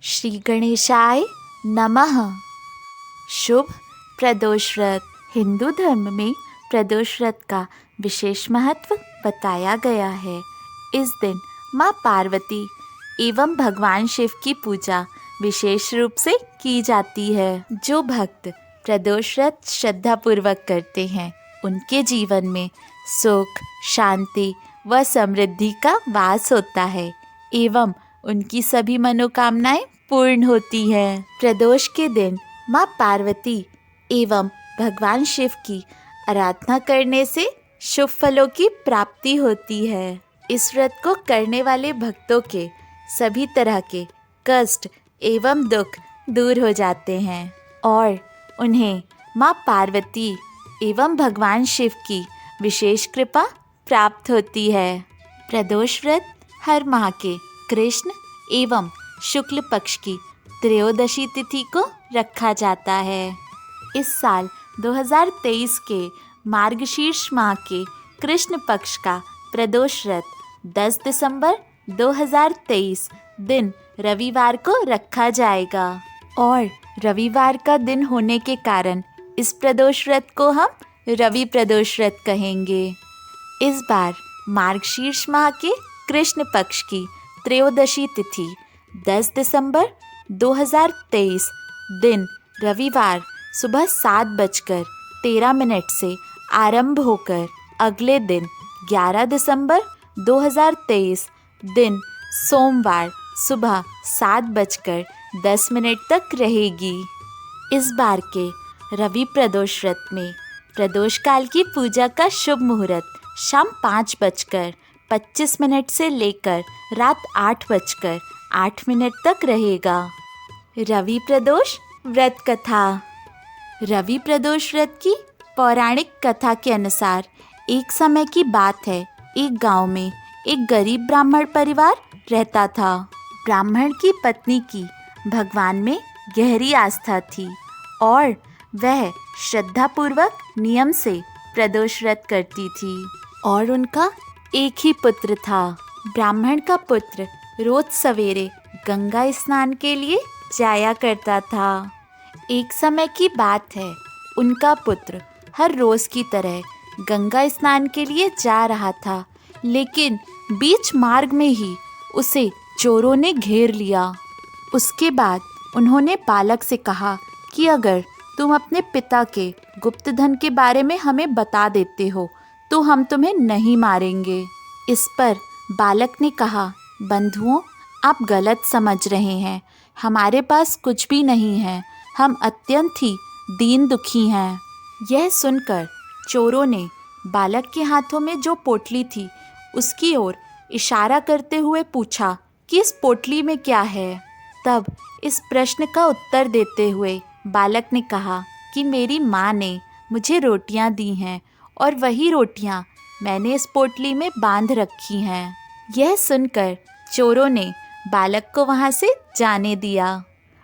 श्री गणेशाय नमः। शुभ प्रदोष व्रत। हिंदू धर्म में प्रदोष व्रत का विशेष महत्व बताया गया है। इस दिन माँ पार्वती एवं भगवान शिव की पूजा विशेष रूप से की जाती है। जो भक्त प्रदोष व्रत श्रद्धापूर्वक करते हैं उनके जीवन में सुख, शांति व समृद्धि का वास होता है एवं उनकी सभी मनोकामनाएं पूर्ण होती हैं। प्रदोष के दिन माँ पार्वती एवं भगवान शिव की आराधना करने से शुभ फलों की प्राप्ति होती है। इस व्रत को करने वाले भक्तों के सभी तरह के कष्ट एवं दुख दूर हो जाते हैं और उन्हें माँ पार्वती एवं भगवान शिव की विशेष कृपा प्राप्त होती है। प्रदोष व्रत हर माह के कृष्ण एवं शुक्ल पक्ष की त्रयोदशी तिथि को रखा जाता है। इस साल 2023 के मार्गशीर्ष माह के कृष्ण पक्ष का प्रदोष व्रत 10 दिसंबर 2023 दिन रविवार को रखा जाएगा और रविवार का दिन होने के कारण इस प्रदोष व्रत को हम रवि प्रदोष व्रत कहेंगे। इस बार मार्गशीर्ष माह के कृष्ण पक्ष की त्रयोदशी तिथि 10 दिसंबर 2023 दिन रविवार सुबह 7:13 से आरंभ होकर अगले दिन 11 दिसंबर 2023 दिन सोमवार सुबह 7:10 तक रहेगी। इस बार के रवि प्रदोष व्रत में प्रदोष काल की पूजा का शुभ मुहूर्त शाम 5:25 से लेकर रात 8:08 तक रहेगा। रवि प्रदोष व्रत कथा। रवि प्रदोष व्रत की पौराणिक कथा के अनुसार एक समय की बात है, एक गांव में एक गरीब ब्राह्मण परिवार रहता था। ब्राह्मण की पत्नी की भगवान में गहरी आस्था थी और वह श्रद्धापूर्वक नियम से प्रदोष व्रत करती थी और उनका एक ही पुत्र था। ब्राह्मण का पुत्र रोज सवेरे गंगा स्नान के लिए जाया करता था। एक समय की बात है, उनका पुत्र हर रोज की तरह गंगा स्नान के लिए जा रहा था, लेकिन बीच मार्ग में ही उसे चोरों ने घेर लिया। उसके बाद उन्होंने बालक से कहा कि अगर तुम अपने पिता के गुप्त धन के बारे में हमें बता देते हो तो हम तुम्हें नहीं मारेंगे। इस पर बालक ने कहा, बंधुओं, आप गलत समझ रहे हैं, हमारे पास कुछ भी नहीं है, हम अत्यंत ही दीन दुखी हैं। यह सुनकर चोरों ने बालक के हाथों में जो पोटली थी उसकी ओर इशारा करते हुए पूछा कि इस पोटली में क्या है। तब इस प्रश्न का उत्तर देते हुए बालक ने कहा कि मेरी माँ ने मुझे रोटियाँ दी हैं और वही रोटियाँ मैंने इस पोटली में बांध रखी हैं। यह सुनकर चोरों ने बालक को वहाँ से जाने दिया।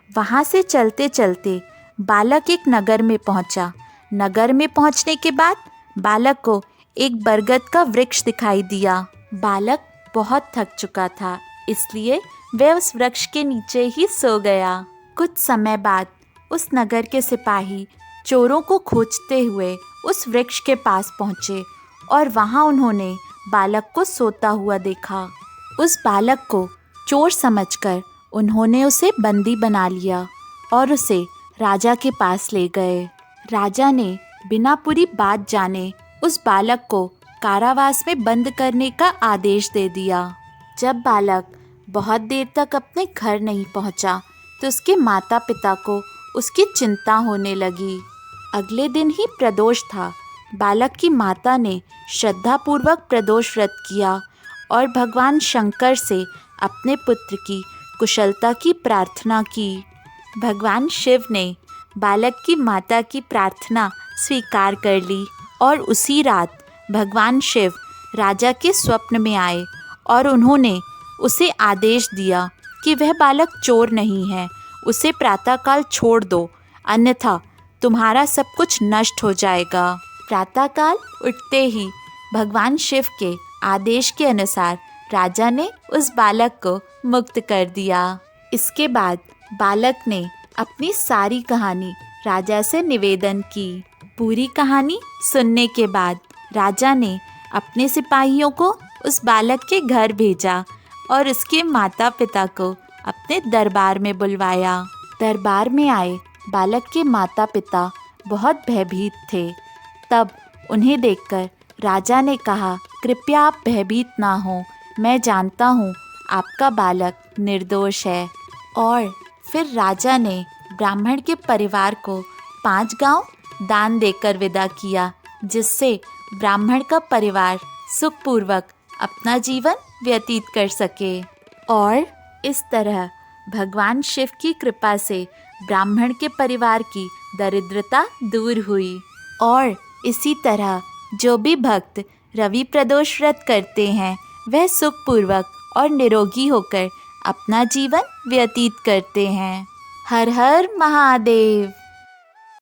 वहाँ से चलते चलते बालक एक नगर में पहुँचा। नगर में पहुँचने के बाद बालक को एक बरगद का वृक्ष दिखाई दिया। बालक बहुत थक चुका था, इसलिए वह उस वृक्ष के नीचे ही सो गया। कुछ समय बाद उस नगर के सिपाही चोरों को खोजते हुए उस वृक्ष के पास पहुँचे और वहाँ उन्होंने बालक को सोता हुआ देखा। उस बालक को चोर समझकर उन्होंने उसे बंदी बना लिया और उसे राजा के पास ले गए। राजा ने बिना पूरी बात जाने उस बालक को कारावास में बंद करने का आदेश दे दिया। जब बालक बहुत देर तक अपने घर नहीं पहुंचा तो उसके माता पिता को उसकी चिंता होने लगी। अगले दिन ही प्रदोष था। बालक की माता ने श्रद्धापूर्वक प्रदोष व्रत किया और भगवान शंकर से अपने पुत्र की कुशलता की प्रार्थना की। भगवान शिव ने बालक की माता की प्रार्थना स्वीकार कर ली और उसी रात भगवान शिव राजा के स्वप्न में आए और उन्होंने उसे आदेश दिया कि वह बालक चोर नहीं है, उसे प्रातःकाल छोड़ दो, अन्यथा तुम्हारा सब कुछ नष्ट हो जाएगा। प्रातःकाल उठते ही भगवान शिव के आदेश के अनुसार राजा ने उस बालक को मुक्त कर दिया। इसके बाद बालक ने अपनी सारी कहानी राजा से निवेदन की। पूरी कहानी सुनने के बाद राजा ने अपने सिपाहियों को उस बालक के घर भेजा और उसके माता पिता को अपने दरबार में बुलवाया। दरबार में आए बालक के माता पिता बहुत भयभीत थे। तब उन्हें देखकर राजा ने कहा, कृपया आप भयभीत ना हो, मैं जानता हूँ आपका बालक निर्दोष है। और फिर राजा ने ब्राह्मण के परिवार को 5 गांव दान देकर विदा किया, जिससे ब्राह्मण का परिवार सुखपूर्वक अपना जीवन व्यतीत कर सके। और इस तरह भगवान शिव की कृपा से ब्राह्मण के परिवार की दरिद्रता दूर हुई। और इसी तरह जो भी भक्त रवि प्रदोष व्रत करते हैं वह सुखपूर्वक और निरोगी होकर अपना जीवन व्यतीत करते हैं। हर हर महादेव।